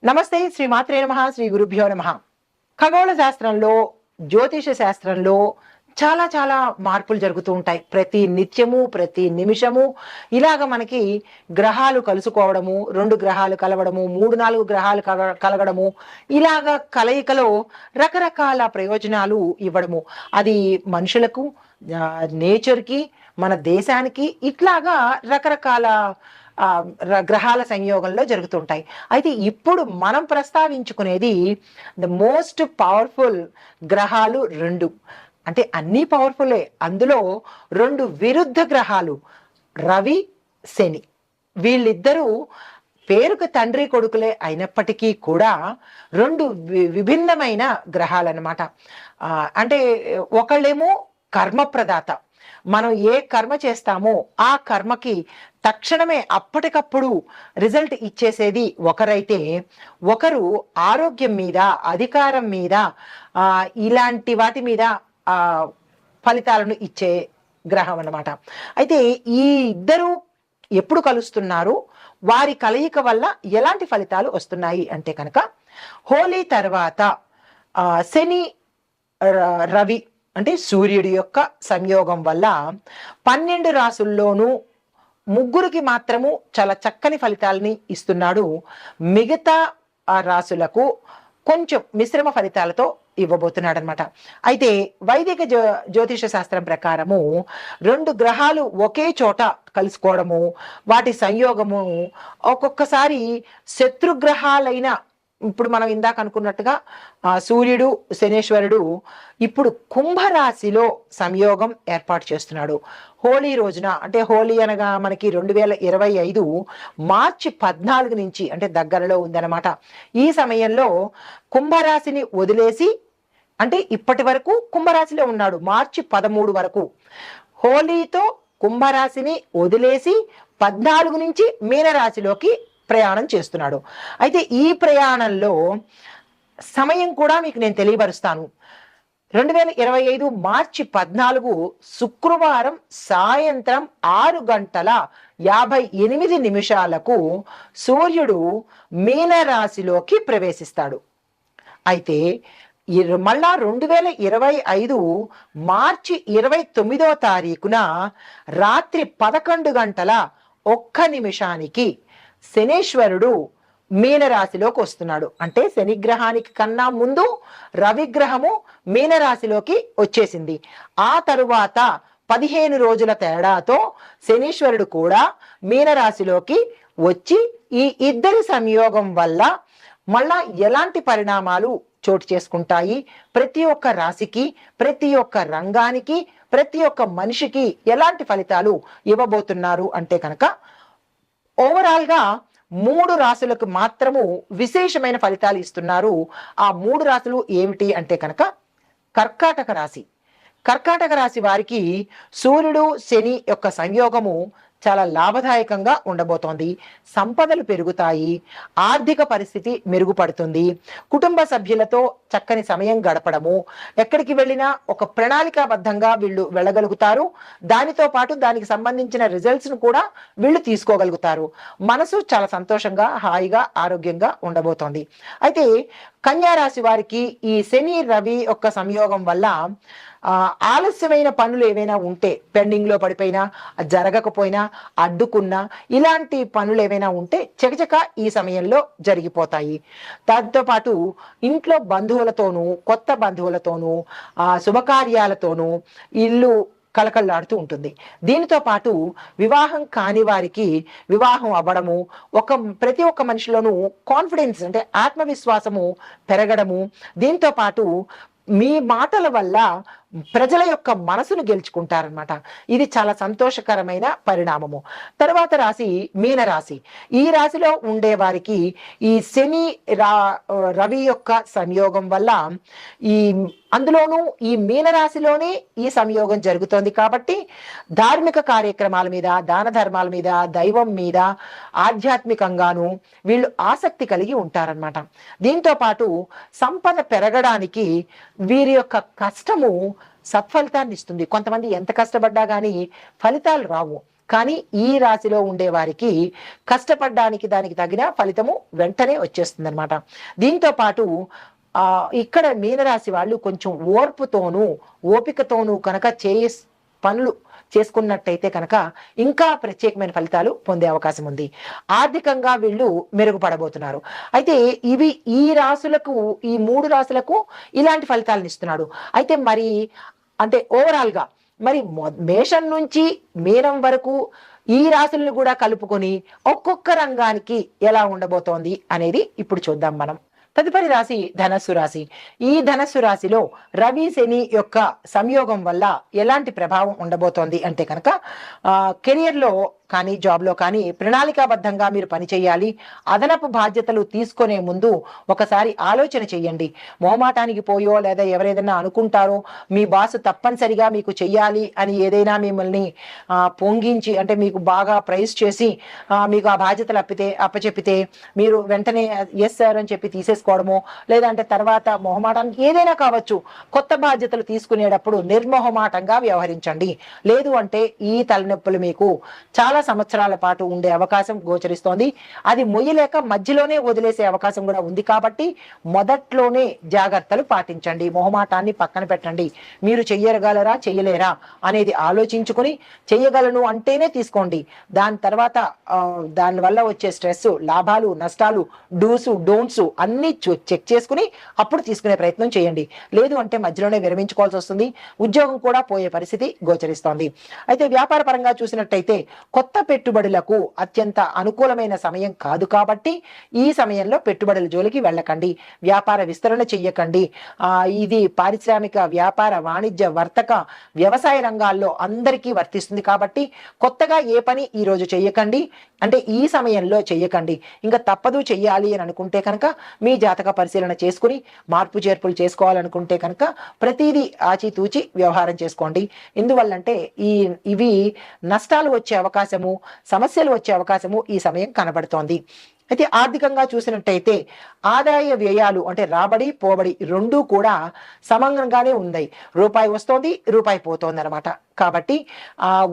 నమస్తే. శ్రీ మాత్రే నమః. శ్రీ గురుభ్యో నమః. ఖగోళ శాస్త్రంలో, జ్యోతిష శాస్త్రంలో చాలా చాలా మార్పులు జరుగుతూ ఉంటాయి. ప్రతి నిత్యము, ప్రతి నిమిషము ఇలాగ మనకి గ్రహాలు కలుసుకోవడము, 2 గ్రహాలు కలవడము, 3, 4 గ్రహాలు కలగడము, ఇలాగ కలయికలో రకరకాల ప్రయోజనాలు ఇవ్వడము. అది మనుషులకు, నేచర్‌కి, మన దేశానికి ఇట్లాగా రకరకాల గ్రహాల సంయోగంలో జరుగుతుంటాయి. అయితే ఇప్పుడు మనం ప్రస్తావించుకునేది ద మోస్ట్ పవర్ఫుల్ గ్రహాలు 2. అంటే అన్నీ పవర్ఫుల్లే. అందులో 2 విరుద్ధ గ్రహాలు రవి, శని. వీళ్ళిద్దరూ పేరుకు తండ్రి కొడుకులే అయినప్పటికీ కూడా 2 విభిన్నమైన గ్రహాలన్నమాట. అంటే ఒకళ్ళేమో కర్మప్రదాత. మనం ఏ కర్మ చేస్తామో ఆ కర్మకి తక్షణమే అప్పటికప్పుడు రిజల్ట్ ఇచ్చేసేది ఒకరైతే, ఒకరు ఆరోగ్యం మీద, అధికారం మీద, ఇలాంటి వాటి మీద ఫలితాలను ఇచ్చే గ్రహం అన్నమాట. అయితే ఈ ఇద్దరు ఎప్పుడు కలుస్తున్నారు, వారి కలయిక వల్ల ఎలాంటి ఫలితాలు వస్తున్నాయి అంటే కనుక, హోలీ తర్వాత శని రవి అంటే సూర్యుడి యొక్క సంయోగం వల్ల 12 రాసుల్లోనూ 3కి మాత్రము చాలా చక్కని ఫలితాలని ఇస్తున్నాడు. మిగతా రాసులకు కొంచెం మిశ్రమ ఫలితాలతో ఇవ్వబోతున్నాడు అనమాట. అయితే వైదిక జ్యోతిష శాస్త్రం ప్రకారము 2 గ్రహాలు ఒకే చోట కలుసుకోవడము, వాటి సంయోగము ఒక్కొక్కసారి శత్రుగ్రహాలైన, ఇప్పుడు మనం ఇందాక అనుకున్నట్టుగా సూర్యుడు, శనేశ్వరుడు ఇప్పుడు కుంభరాశిలో సంయోగం ఏర్పాటు చేస్తున్నాడు హోలీ రోజున. అంటే హోలీ అనగా మనకి 2025 మార్చి 14 నుంచి, అంటే దగ్గరలో ఉందన్నమాట. ఈ సమయంలో కుంభరాశిని వదిలేసి, అంటే ఇప్పటి వరకు కుంభరాశిలో ఉన్నాడు మార్చి 13 వరకు. హోలీతో కుంభరాశిని వదిలేసి 14 నుంచి మీనరాశిలోకి ప్రయాణం చేస్తున్నాడు. అయితే ఈ ప్రయాణంలో సమయం కూడా మీకు నేను తెలియపరుస్తాను. 2025 మార్చి 14 శుక్రవారం సాయంత్రం 6:58 సూర్యుడు మీనరాశిలోకి ప్రవేశిస్తాడు. అయితే మళ్ళా 2025 మార్చి 29వ తారీఖున రాత్రి 11:01 శనేశ్వరుడు మీనరాశిలోకి వస్తున్నాడు. అంటే శనిగ్రహానికి కన్నా ముందు రవిగ్రహము మీనరాశిలోకి వచ్చేసింది. ఆ తరువాత 15 రోజుల తేడాతో శనీశ్వరుడు కూడా మీనరాశిలోకి వచ్చి, ఈ ఇద్దరి సంయోగం వల్ల మళ్ళా ఎలాంటి పరిణామాలు చోటు చేసుకుంటాయి, ప్రతి ఒక్క రాశికి, ప్రతి ఒక్క రంగానికి, ప్రతి ఒక్క మనిషికి ఎలాంటి ఫలితాలు ఇవ్వబోతున్నారు అంటే కనుక, ఓవరాల్ గా 3 రాశులకు మాత్రము విశేషమైన ఫలితాలు ఇస్తున్నారు. ఆ 3 రాశులు ఏమిటి అంటే కనుక, కర్కాటక రాశి. కర్కాటక రాశి వారికి సూర్యుడు, శని యొక్క సంయోగము చాలా లాభదాయకంగా ఉండబోతోంది. సంపదలు పెరుగుతాయి, ఆర్థిక పరిస్థితి మెరుగుపడుతుంది, కుటుంబ సభ్యులతో చక్కని సమయం గడపడము, ఎక్కడికి వెళ్ళినా ఒక ప్రణాళికాబద్ధంగా వీళ్ళు వెళ్ళగలుగుతారు. దానితో పాటు దానికి సంబంధించిన రిజల్ట్స్ను కూడా వీళ్ళు తీసుకోగలుగుతారు. మనసు చాలా సంతోషంగా, హాయిగా, ఆరోగ్యంగా ఉండబోతోంది. అయితే కన్యా రాశి వారికి ఈ శని రవి యొక్క సంయోగం వల్ల ఆలస్యమైన పనులు ఏవైనా ఉంటే, పెండింగ్ లో పడిపోయినా, జరగకపోయినా, అడ్డుకున్నా, ఇలాంటి పనులు ఏవైనా ఉంటే చకచక ఈ సమయంలో జరిగిపోతాయి. దాంతో పాటు ఇంట్లో బంధువులతోనూ, కొత్త బంధువులతోనూ, శుభకార్యాలతోనూ ఇల్లు కలకల్లాడుతూ ఉంటుంది. దీనితో పాటు వివాహం కాని వారికి వివాహం అవ్వడము, ప్రతి ఒక్క మనిషిలోనూ కాన్ఫిడెన్స్ అంటే ఆత్మవిశ్వాసము పెరగడము, దీంతో పాటు మీ మాటల వల్ల ప్రజల యొక్క మనసును గెలుచుకుంటారనమాట. ఇది చాలా సంతోషకరమైన పరిణామము. తర్వాత రాశి మీనరాశి. ఈ రాశిలో ఉండే వారికి ఈ శని రవి యొక్క సంయోగం వల్ల అందులోనూ ఈ మీనరాశిలోనే ఈ సంయోగం జరుగుతోంది కాబట్టి ధార్మిక కార్యక్రమాల మీద, దాన ధర్మాల మీద, దైవం మీద ఆధ్యాత్మికంగాను వీళ్ళు ఆసక్తి కలిగి ఉంటారనమాట. దీంతో పాటు సంపద పెరగడానికి వీరి యొక్క కష్టము సత్ఫలితాన్ని ఇస్తుంది. కొంతమంది ఎంత కష్టపడ్డా కానీ ఫలితాలు రావు, కానీ ఈ రాశిలో ఉండే వారికి కష్టపడడానికి దానికి తగిన ఫలితము వెంటనే వచ్చేస్తుంది అనమాట. దీంతో పాటు ఇక్కడ మీనరాశి వాళ్ళు కొంచెం ఓర్పుతోనూ ఓపికతోనూ కనుక పనులు చేసుకున్నట్టయితే కనుక ఇంకా ప్రత్యేకమైన ఫలితాలు పొందే అవకాశం ఉంది. ఆర్థికంగా వీళ్ళు మెరుగుపడబోతున్నారు. అయితే ఇవి ఈ రాశులకు, ఈ 3 రాశులకు ఇలాంటి ఫలితాలను ఇస్తున్నాడు. అయితే మరి అంటే ఓవరాల్ గా మరి మేషం నుంచి మీనం వరకు ఈ రాశులను కూడా కలుపుకొని ఒక్కొక్క రంగానికి ఎలా ఉండబోతోంది అనేది ఇప్పుడు చూద్దాం మనం. తదుపరి రాశి ధనస్సు రాశి. ఈ ధనస్సు రాశిలో రవి శని యొక్క సంయోగం వల్ల ఎలాంటి ప్రభావం ఉండబోతోంది అంటే కనుక కెరియర్లో కానీ జాబ్లో కానీ ప్రణాళికాబద్ధంగా మీరు పనిచేయాలి. అదనపు బాధ్యతలు తీసుకునే ముందు ఒకసారి ఆలోచన చేయండి. మొహమాటానికి పోయో లేదా ఎవరేదైనా అనుకుంటారో, మీ బాస్ తప్పనిసరిగా మీకు చెయ్యాలి అని ఏదైనా మిమ్మల్ని పొంగించి అంటే మీకు బాగా ప్రైజ్ చేసి మీకు ఆ బాధ్యతలు అప్పచెప్పితే మీరు వెంటనే ఎస్ సార్ అని చెప్పి తీసేసుకోవడమో, లేదంటే తర్వాత మొహమాటానికి ఏదైనా కావచ్చు, కొత్త బాధ్యతలు తీసుకునేటప్పుడు నిర్మొహమాటంగా వ్యవహరించండి. లేదు అంటే ఈ తలనొప్పులు మీకు చాలా సంవత్సరాల పాటు ఉండే అవకాశం గోచరిస్తోంది. అది మొయ్యలేక మధ్యలోనే వదిలేసే అవకాశం కూడా ఉంది. కాబట్టి మొదట్లోనే జాగ్రత్తలు పాటించండి. మొహమాటాన్ని పక్కన పెట్టండి. మీరు చెయ్యగలరా చెయ్యలేరా అనేది ఆలోచించుకుని చెయ్యగలను అంటేనే తీసుకోండి. దాని తర్వాత దానివల్ల వచ్చే స్ట్రెస్, లాభాలు, నష్టాలు, డూస్ డోంట్స్ అన్ని చెక్ చేసుకుని అప్పుడు తీసుకునే ప్రయత్నం చేయండి. లేదు అంటే మధ్యలోనే విరమించుకోవాల్సి వస్తుంది. ఉద్యోగం కూడా పోయే పరిస్థితి గోచరిస్తోంది. అయితే వ్యాపార పరంగా చూసినట్టయితే కొత్త పెట్టుబడులకు అత్యంత అనుకూలమైన సమయం కాదు. కాబట్టి ఈ సమయంలో పెట్టుబడుల జోలికి వెళ్ళకండి. వ్యాపార విస్తరణ చెయ్యకండి. ఇది పారిశ్రామిక, వ్యాపార, వాణిజ్య, వర్తక, వ్యవసాయ రంగాల్లో అందరికీ వర్తిస్తుంది. కాబట్టి కొత్తగా ఏ పని ఈ రోజు చెయ్యకండి. అంటే ఈ సమయంలో చెయ్యకండి. ఇంకా తప్పదు చెయ్యాలి అని అనుకుంటే కనుక మీ జాతక పరిశీలన చేసుకుని మార్పు చేర్పులు చేసుకోవాలనుకుంటే కనుక ప్రతిదీ ఆచితూచి వ్యవహారం చేసుకోండి. ఎందువల్లంటే ఇవి నష్టాలు వచ్చే అవకాశము, సమస్యలు వచ్చే అవకాశము ఈ సమయం కనబడుతోంది. అయితే ఆర్థికంగా చూసినట్టయితే ఆదాయ వ్యయాలు అంటే రాబడి పోబడి రెండూ కూడా సమంగానే ఉన్నాయి. రూపాయి వస్తోంది, రూపాయి పోతోంది అనమాట. కాబట్టి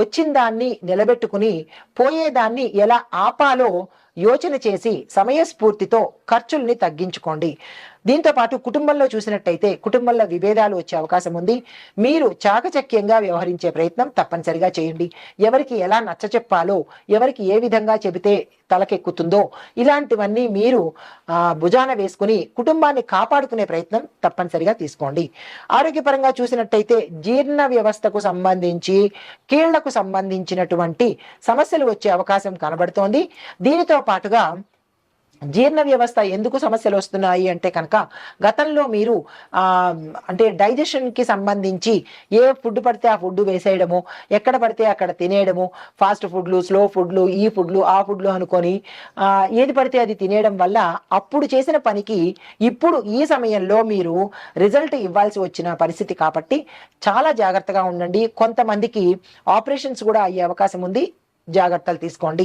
వచ్చిన దాన్ని నిలబెట్టుకుని పోయేదాన్ని ఎలా ఆపాలో యోచన చేసి సమయస్ఫూర్తితో ఖర్చుల్ని తగ్గించుకోండి. దీంతో పాటు కుటుంబంలో చూసినట్టయితే కుటుంబంలో విభేదాలు వచ్చే అవకాశం ఉంది. మీరు చాకచక్యంగా వ్యవహరించే ప్రయత్నం తప్పనిసరిగా చేయండి. ఎవరికి ఎలా నచ్చచెప్పాలో, ఎవరికి ఏ విధంగా చెబితే తలకెక్కుతుందో ఇలాంటివన్నీ మీరు భుజాన వేసుకుని కుటుంబాన్ని కాపాడుకునే ప్రయత్నం తప్పనిసరిగా తీసుకోండి. ఆరోగ్యపరంగా చూసినట్టయితే జీర్ణ వ్యవస్థకు సంబంధించి, కీళ్లకు సంబంధించినటువంటి సమస్యలు వచ్చే అవకాశం కనబడుతోంది. దీనితో పాటుగా జీర్ణ వ్యవస్థ ఎందుకు సమస్యలు వస్తున్నాయి అంటే కనుక గతంలో మీరు అంటే డైజెషన్కి సంబంధించి ఏ ఫుడ్ పడితే ఆ ఫుడ్ వేసేయడము, ఎక్కడ పడితే అక్కడ తినేయడము, ఫాస్ట్ ఫుడ్లు, స్లో ఫుడ్లు, ఈ ఫుడ్లు ఆ ఫుడ్లు అనుకొని ఏది పడితే అది తినేయడం వల్ల అప్పుడు చేసిన పనికి ఇప్పుడు ఈ సమయంలో మీరు రిజల్ట్ ఇవ్వాల్సి వచ్చిన పరిస్థితి. కాబట్టి చాలా జాగ్రత్తగా ఉండండి. కొంతమందికి ఆపరేషన్స్ కూడా అయ్యే అవకాశం ఉంది. జాగ్రత్తలు తీసుకోండి.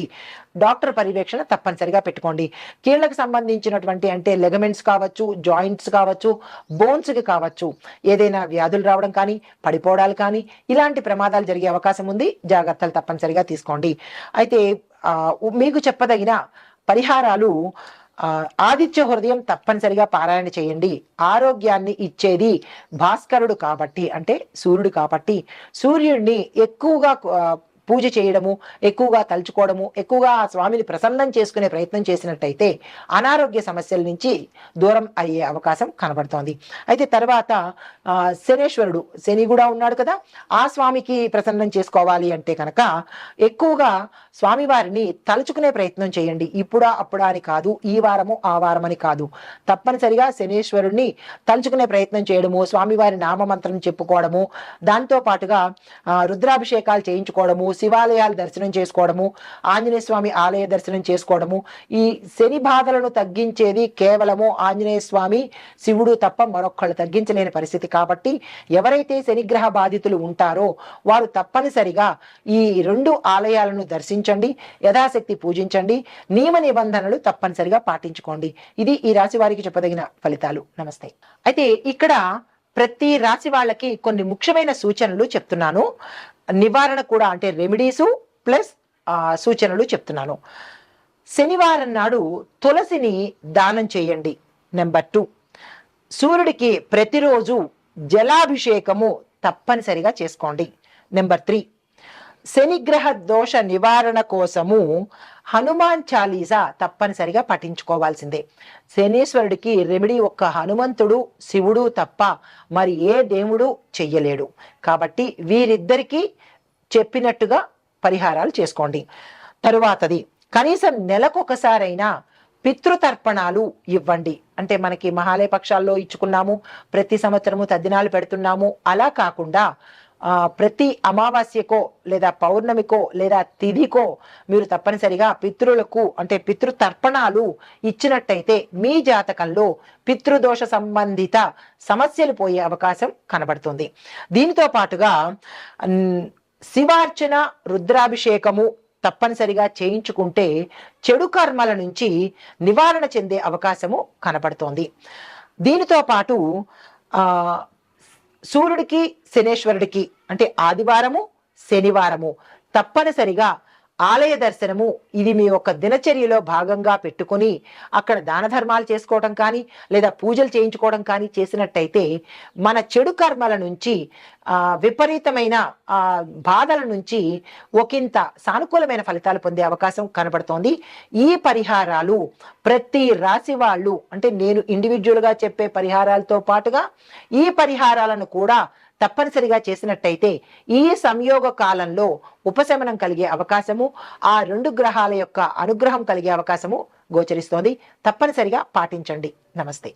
డాక్టర్ పర్యవేక్షణ తప్పనిసరిగా పెట్టుకోండి. కీళ్ళకు సంబంధించినటువంటి అంటే లెగమెంట్స్ కావచ్చు, జాయింట్స్ కావచ్చు, బోన్స్కి కావచ్చు ఏదైనా వ్యాధులు రావడం కానీ, పడిపోవడాలు కానీ ఇలాంటి ప్రమాదాలు జరిగే అవకాశం ఉంది. జాగ్రత్తలు తప్పనిసరిగా తీసుకోండి. అయితే మీకు చెప్పదగిన పరిహారాలు ఆదిత్య హృదయం తప్పనిసరిగా పారాయణ చేయండి. ఆరోగ్యాన్ని ఇచ్చేది భాస్కరుడు కాబట్టి అంటే సూర్యుడు కాబట్టి సూర్యుడిని ఎక్కువగా పూజ చేయడము, ఎక్కువగా తలుచుకోవడము, ఎక్కువగా ఆ స్వామిని ప్రసన్నం చేసుకునే ప్రయత్నం చేసినట్టయితే అనారోగ్య సమస్యల నుంచి దూరం అయ్యే అవకాశం కనబడుతోంది. అయితే తర్వాత శనేశ్వరుడు, శని కూడా ఉన్నాడు కదా, ఆ స్వామికి ప్రసన్నం చేసుకోవాలి అంటే కనుక ఎక్కువగా స్వామివారిని తలుచుకునే ప్రయత్నం చేయండి. ఇప్పుడా అప్పుడా అని కాదు, ఈ వారము ఆ వారం అని కాదు, తప్పనిసరిగా శనేశ్వరుణ్ణి తలుచుకునే ప్రయత్నం చేయడము, స్వామివారి నామమంత్రం చెప్పుకోవడము, దాంతో పాటుగా రుద్రాభిషేకాలు చేయించుకోవడము, శివాలయాలు దర్శనం చేసుకోవడము, ఆంజనేయ స్వామి ఆలయ దర్శనం చేసుకోవడము. ఈ శని బాధలను తగ్గించేది కేవలము ఆంజనేయ స్వామి, శివుడు తప్ప మరొక్కళ్ళు తగ్గించలేని పరిస్థితి. కాబట్టి ఎవరైతే శనిగ్రహ బాధితులు ఉంటారో వారు తప్పనిసరిగా ఈ 2 ఆలయాలను దర్శించండి, యథాశక్తి పూజించండి, నియమ నిబంధనలు తప్పనిసరిగా పాటించుకోండి. ఇది ఈ రాశి వారికి చెప్పదగిన ఫలితాలు. నమస్తే. అయితే ఇక్కడ ప్రతి రాశి వాళ్ళకి కొన్ని ముఖ్యమైన సూచనలు చెప్తున్నాను. నివారణ కూడా అంటే రెమెడీసు ప్లస్ సూచనలు చెప్తున్నాను. శనివారం నాడు తులసిని దానం చేయండి. నెంబర్ 2, సూర్యుడికి ప్రతిరోజు జలాభిషేకము తప్పనిసరిగా చేసుకోండి. నెంబర్ 3, శనిగ్రహ దోష నివారణ కోసము హనుమాన్ చాలీసా తప్పనిసరిగా పఠించుకోవాల్సిందే. శనీశ్వరుడికి రెమెడీ ఒక్క హనుమంతుడు, శివుడు తప్ప మరి ఏ దేవుడు చెయ్యలేడు. కాబట్టి వీరిద్దరికీ చెప్పినట్టుగా పరిహారాలు చేసుకోండి. తరువాతది, కనీసం నెలకొకసారైనా పితృతర్పణాలు ఇవ్వండి. అంటే మనకి మహాలయ పక్షాల్లో ఇచ్చుకున్నాము, ప్రతి సంవత్సరము తద్దినాలు పెడుతున్నాము. అలా కాకుండా ప్రతి అమావాస్యకో లేదా పౌర్ణమికో లేదా తిథికో మీరు తప్పనిసరిగా పితృలకు అంటే పితృతర్పణాలు ఇచ్చినట్టయితే మీ జాతకంలో పితృదోష సంబంధిత సమస్యలు పోయే అవకాశం కనబడుతుంది. దీనితో పాటుగా శివార్చన, రుద్రాభిషేకము తప్పనిసరిగా చేయించుకుంటే చెడు కర్మల నుంచి నివారణ చెందే అవకాశము కనబడుతోంది. దీనితో పాటు సూర్యుడికి, శనేశ్వరుడికి అంటే ఆదివారము, శనివారము తప్పనిసరిగా ఆలయ దర్శనము ఇది మీ యొక్క దినచర్యలో భాగంగా పెట్టుకొని అక్కడ దాన ధర్మాలు చేసుకోవడం కానీ లేదా పూజలు చేయించుకోవడం కానీ చేసినట్టయితే మన చెడు కర్మల నుంచి విపరీతమైన బాధల నుంచి ఒకంత సానుకూలమైన ఫలితాలు పొందే అవకాశం కనబడుతోంది. ఈ పరిహారాలు ప్రతి రాశి వాళ్ళు అంటే నేను ఇండివిజువల్గా చెప్పే పరిహారాలతో పాటుగా ఈ పరిహారాలను కూడా తప్పనిసరిగా చేసినట్టయితే ఈ సంయోగ కాలంలో ఉపశమనం కలిగే అవకాశము, ఆ 2 గ్రహాల యొక్క అనుగ్రహం కలిగే అవకాశము గోచరిస్తోంది. తప్పనిసరిగా పాటించండి. నమస్తే.